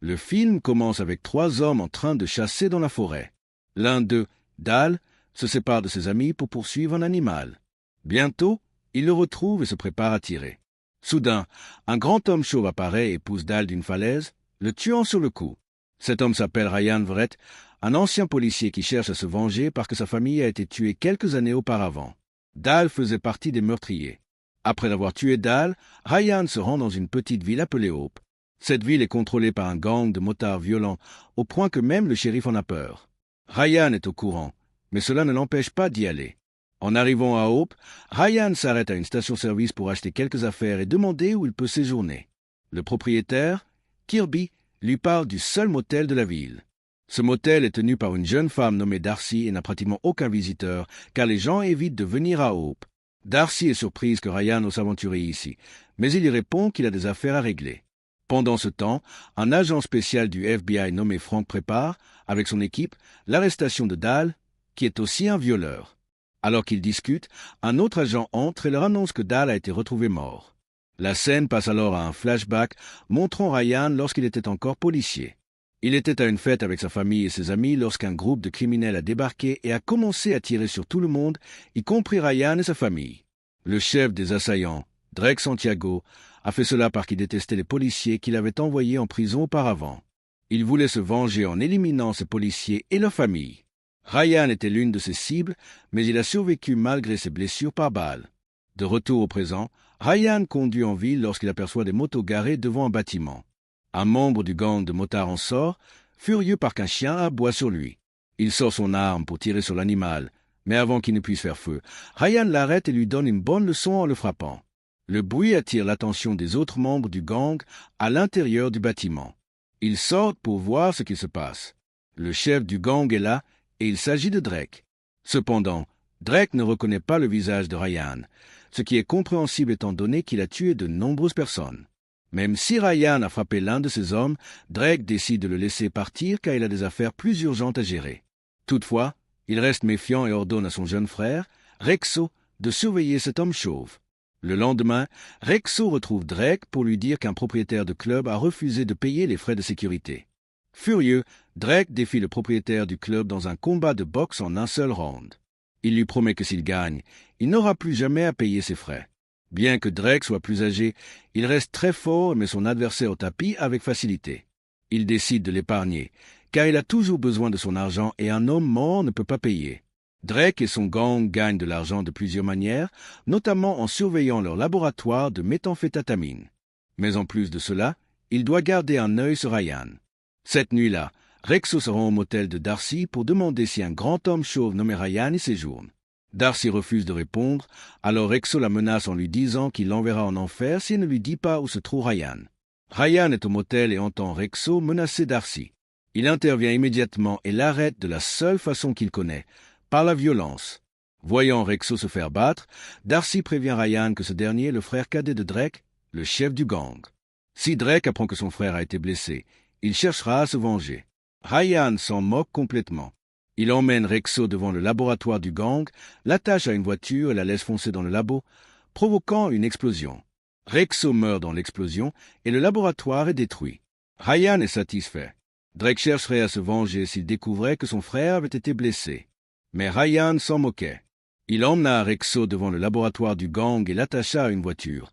Le film commence avec 3 hommes en train de chasser dans la forêt. L'un d'eux, Dal, se sépare de ses amis pour poursuivre un animal. Bientôt, il le retrouve et se prépare à tirer. Soudain, un grand homme chauve apparaît et pousse Dal d'une falaise, le tuant sur le coup. Cet homme s'appelle Ryan Vret, un ancien policier qui cherche à se venger parce que sa famille a été tuée quelques années auparavant. Dal faisait partie des meurtriers. Après avoir tué Dal, Ryan se rend dans une petite ville appelée Hope. Cette ville est contrôlée par un gang de motards violents, au point que même le shérif en a peur. Ryan est au courant, mais cela ne l'empêche pas d'y aller. En arrivant à Hope, Ryan s'arrête à une station-service pour acheter quelques affaires et demander où il peut séjourner. Le propriétaire, Kirby, lui parle du seul motel de la ville. Ce motel est tenu par une jeune femme nommée Darcy et n'a pratiquement aucun visiteur, car les gens évitent de venir à Hope. Darcy est surprise que Ryan ose s'aventurer ici, mais il lui répond qu'il a des affaires à régler. Pendant ce temps, un agent spécial du FBI nommé Frank prépare, avec son équipe, l'arrestation de Dal, qui est aussi un violeur. Alors qu'ils discutent, un autre agent entre et leur annonce que Dal a été retrouvé mort. La scène passe alors à un flashback montrant Ryan lorsqu'il était encore policier. Il était à une fête avec sa famille et ses amis lorsqu'un groupe de criminels a débarqué et a commencé à tirer sur tout le monde, y compris Ryan et sa famille. Le chef des assaillants, Drake Santiago, a fait cela parce qu'il détestait les policiers qu'il avait envoyés en prison auparavant. Il voulait se venger en éliminant ces policiers et leurs familles. Ryan était l'une de ses cibles, mais il a survécu malgré ses blessures par balle. De retour au présent, Ryan conduit en ville lorsqu'il aperçoit des motos garées devant un bâtiment. Un membre du gang de motards en sort, furieux parce qu'un chien aboie sur lui. Il sort son arme pour tirer sur l'animal, mais avant qu'il ne puisse faire feu, Ryan l'arrête et lui donne une bonne leçon en le frappant. Le bruit attire l'attention des autres membres du gang à l'intérieur du bâtiment. Ils sortent pour voir ce qui se passe. Le chef du gang est là et il s'agit de Drake. Cependant, Drake ne reconnaît pas le visage de Ryan, ce qui est compréhensible étant donné qu'il a tué de nombreuses personnes. Même si Ryan a frappé l'un de ses hommes, Drake décide de le laisser partir car il a des affaires plus urgentes à gérer. Toutefois, il reste méfiant et ordonne à son jeune frère, Rexo, de surveiller cet homme chauve. Le lendemain, Rexo retrouve Drake pour lui dire qu'un propriétaire de club a refusé de payer les frais de sécurité. Furieux, Drake défie le propriétaire du club dans un combat de boxe en un seul round. Il lui promet que s'il gagne, il n'aura plus jamais à payer ses frais. Bien que Drake soit plus âgé, il reste très fort et met son adversaire au tapis avec facilité. Il décide de l'épargner, car il a toujours besoin de son argent et un homme mort ne peut pas payer. Drake et son gang gagnent de l'argent de plusieurs manières, notamment en surveillant leur laboratoire de méthamphétamine. Mais en plus de cela, il doit garder un œil sur Ryan. Cette nuit-là, Rexo se rend au motel de Darcy pour demander si un grand homme chauve nommé Ryan y séjourne. Darcy refuse de répondre, alors Rexo la menace en lui disant qu'il l'enverra en enfer si elle ne lui dit pas où se trouve Ryan. Ryan est au motel et entend Rexo menacer Darcy. Il intervient immédiatement et l'arrête de la seule façon qu'il connaît, par la violence. Voyant Rexo se faire battre, Darcy prévient Ryan que ce dernier est le frère cadet de Drake, le chef du gang. Si Drake apprend que son frère a été blessé, il cherchera à se venger. Ryan s'en moque complètement. Il emmène Rexo devant le laboratoire du gang, l'attache à une voiture et la laisse foncer dans le labo, provoquant une explosion. Rexo meurt dans l'explosion et le laboratoire est détruit. Ryan est satisfait. Drake chercherait à se venger s'il découvrait que son frère avait été blessé. Mais Ryan s'en moquait. Il emmena Rexo devant le laboratoire du gang et l'attacha à une voiture,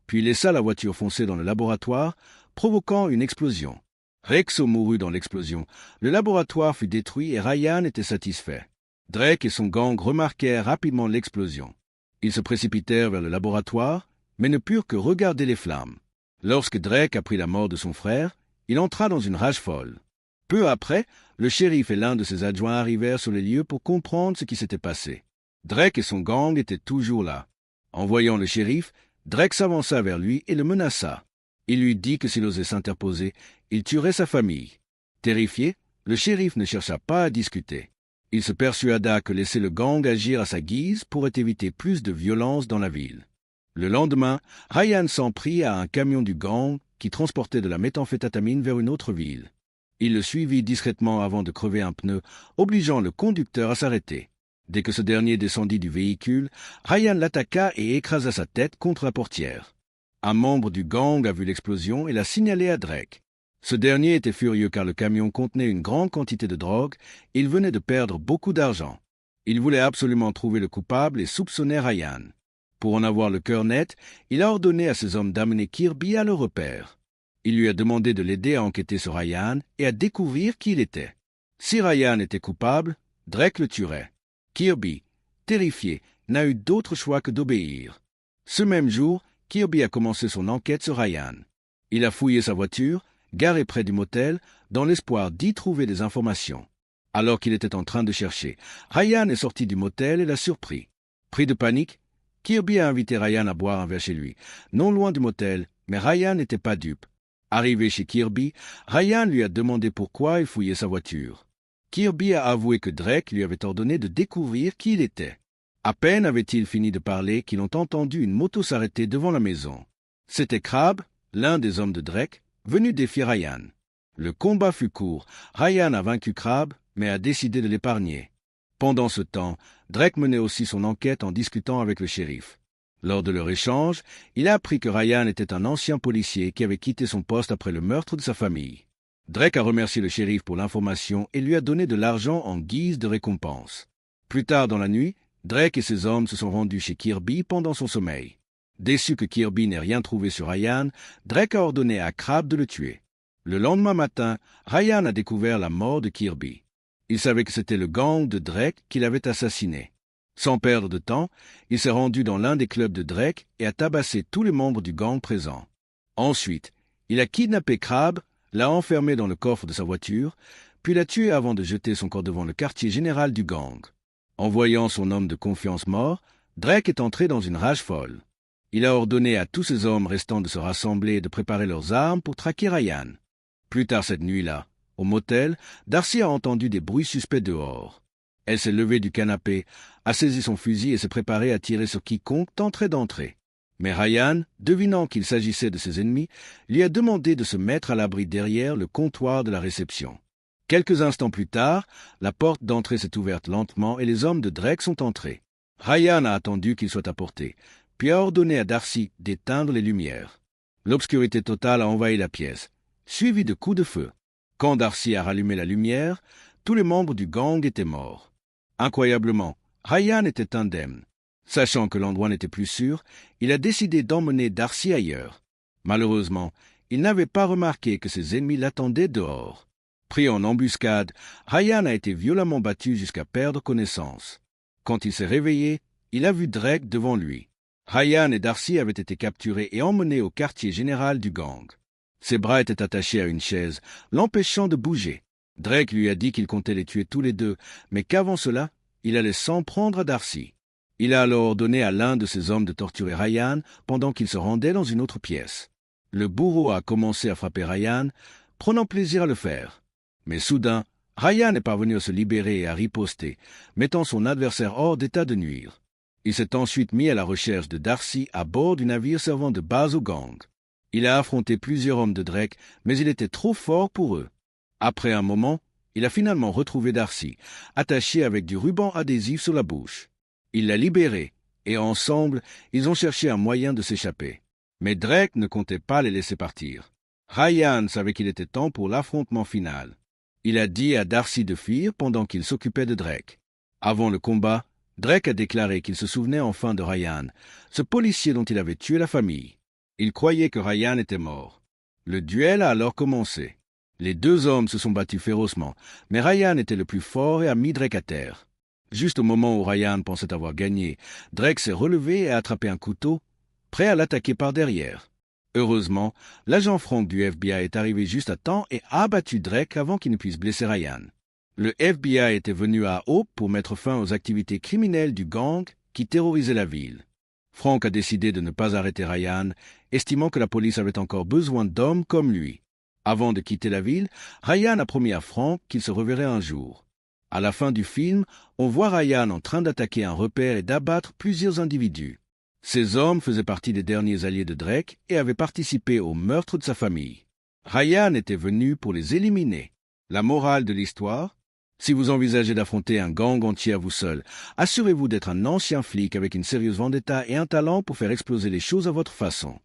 puis laissa la voiture foncer dans le laboratoire, provoquant une explosion. Rexo mourut dans l'explosion, le laboratoire fut détruit et Ryan était satisfait. Drake et son gang remarquèrent rapidement l'explosion. Ils se précipitèrent vers le laboratoire, mais ne purent que regarder les flammes. Lorsque Drake apprit la mort de son frère, il entra dans une rage folle. Peu après, le shérif et l'un de ses adjoints arrivèrent sur les lieux pour comprendre ce qui s'était passé. Drake et son gang étaient toujours là. En voyant le shérif, Drake s'avança vers lui et le menaça. Il lui dit que s'il osait s'interposer, il tuerait sa famille. Terrifié, le shérif ne chercha pas à discuter. Il se persuada que laisser le gang agir à sa guise pourrait éviter plus de violence dans la ville. Le lendemain, Ryan s'en prit à un camion du gang qui transportait de la méthamphétamine vers une autre ville. Il le suivit discrètement avant de crever un pneu, obligeant le conducteur à s'arrêter. Dès que ce dernier descendit du véhicule, Ryan l'attaqua et écrasa sa tête contre la portière. Un membre du gang a vu l'explosion et l'a signalé à Drake. Ce dernier était furieux car le camion contenait une grande quantité de drogue et il venait de perdre beaucoup d'argent. Il voulait absolument trouver le coupable et soupçonnait Ryan. Pour en avoir le cœur net, il a ordonné à ses hommes d'amener Kirby à le repère. Il lui a demandé de l'aider à enquêter sur Ryan et à découvrir qui il était. Si Ryan était coupable, Drake le tuerait. Kirby, terrifié, n'a eu d'autre choix que d'obéir. Ce même jour, Kirby a commencé son enquête sur Ryan. Il a fouillé sa voiture, garée près du motel, dans l'espoir d'y trouver des informations. Alors qu'il était en train de chercher, Ryan est sorti du motel et l'a surpris. Pris de panique, Kirby a invité Ryan à boire un verre chez lui, non loin du motel, mais Ryan n'était pas dupe. Arrivé chez Kirby, Ryan lui a demandé pourquoi il fouillait sa voiture. Kirby a avoué que Drake lui avait ordonné de découvrir qui il était. À peine avait-il fini de parler qu'ils ont entendu une moto s'arrêter devant la maison. C'était Crabbe, l'un des hommes de Drake, venu défier Ryan. Le combat fut court. Ryan a vaincu Crabbe, mais a décidé de l'épargner. Pendant ce temps, Drake menait aussi son enquête en discutant avec le shérif. Lors de leur échange, il a appris que Ryan était un ancien policier qui avait quitté son poste après le meurtre de sa famille. Drake a remercié le shérif pour l'information et lui a donné de l'argent en guise de récompense. Plus tard dans la nuit, Drake et ses hommes se sont rendus chez Kirby pendant son sommeil. Déçu que Kirby n'ait rien trouvé sur Ryan, Drake a ordonné à Crabbe de le tuer. Le lendemain matin, Ryan a découvert la mort de Kirby. Il savait que c'était le gang de Drake qui l'avait assassiné. Sans perdre de temps, il s'est rendu dans l'un des clubs de Drake et a tabassé tous les membres du gang présents. Ensuite, il a kidnappé Crabbe, l'a enfermé dans le coffre de sa voiture, puis l'a tué avant de jeter son corps devant le quartier général du gang. En voyant son homme de confiance mort, Drake est entré dans une rage folle. Il a ordonné à tous ses hommes restants de se rassembler et de préparer leurs armes pour traquer Ryan. Plus tard cette nuit-là, au motel, Darcy a entendu des bruits suspects dehors. Elle s'est levée du canapé, a saisi son fusil et s'est préparée à tirer sur quiconque tenterait d'entrer. Mais Ryan, devinant qu'il s'agissait de ses ennemis, lui a demandé de se mettre à l'abri derrière le comptoir de la réception. Quelques instants plus tard, la porte d'entrée s'est ouverte lentement et les hommes de Drake sont entrés. Ryan a attendu qu'il soit apporté, puis a ordonné à Darcy d'éteindre les lumières. L'obscurité totale a envahi la pièce, suivie de coups de feu. Quand Darcy a rallumé la lumière, tous les membres du gang étaient morts. Incroyablement, Ryan était indemne. Sachant que l'endroit n'était plus sûr, il a décidé d'emmener Darcy ailleurs. Malheureusement, il n'avait pas remarqué que ses ennemis l'attendaient dehors. Pris en embuscade, Ryan a été violemment battu jusqu'à perdre connaissance. Quand il s'est réveillé, il a vu Drake devant lui. Ryan et Darcy avaient été capturés et emmenés au quartier général du gang. Ses bras étaient attachés à une chaise, l'empêchant de bouger. Drake lui a dit qu'il comptait les tuer tous les deux, mais qu'avant cela, il allait s'en prendre à Darcy. Il a alors ordonné à l'un de ses hommes de torturer Ryan pendant qu'il se rendait dans une autre pièce. Le bourreau a commencé à frapper Ryan, prenant plaisir à le faire. Mais soudain, Ryan est parvenu à se libérer et à riposter, mettant son adversaire hors d'état de nuire. Il s'est ensuite mis à la recherche de Darcy à bord du navire servant de base au gang. Il a affronté plusieurs hommes de Drake, mais il était trop fort pour eux. Après un moment, il a finalement retrouvé Darcy, attaché avec du ruban adhésif sur la bouche. Il l'a libéré, et ensemble, ils ont cherché un moyen de s'échapper. Mais Drake ne comptait pas les laisser partir. Ryan savait qu'il était temps pour l'affrontement final. Il a dit à Darcy de fuir pendant qu'il s'occupait de Drake. Avant le combat, Drake a déclaré qu'il se souvenait enfin de Ryan, ce policier dont il avait tué la famille. Il croyait que Ryan était mort. Le duel a alors commencé. Les deux hommes se sont battus férocement, mais Ryan était le plus fort et a mis Drake à terre. Juste au moment où Ryan pensait avoir gagné, Drake s'est relevé et a attrapé un couteau, prêt à l'attaquer par derrière. Heureusement, l'agent Frank du FBI est arrivé juste à temps et a abattu Drake avant qu'il ne puisse blesser Ryan. Le FBI était venu à Hope pour mettre fin aux activités criminelles du gang qui terrorisait la ville. Frank a décidé de ne pas arrêter Ryan, estimant que la police avait encore besoin d'hommes comme lui. Avant de quitter la ville, Ryan a promis à Frank qu'il se reverrait un jour. À la fin du film, on voit Ryan en train d'attaquer un repère et d'abattre plusieurs individus. Ces hommes faisaient partie des derniers alliés de Drake et avaient participé au meurtre de sa famille. Ryan était venu pour les éliminer. La morale de l'histoire: si vous envisagez d'affronter un gang entier à vous seul, assurez-vous d'être un ancien flic avec une sérieuse vendetta et un talent pour faire exploser les choses à votre façon.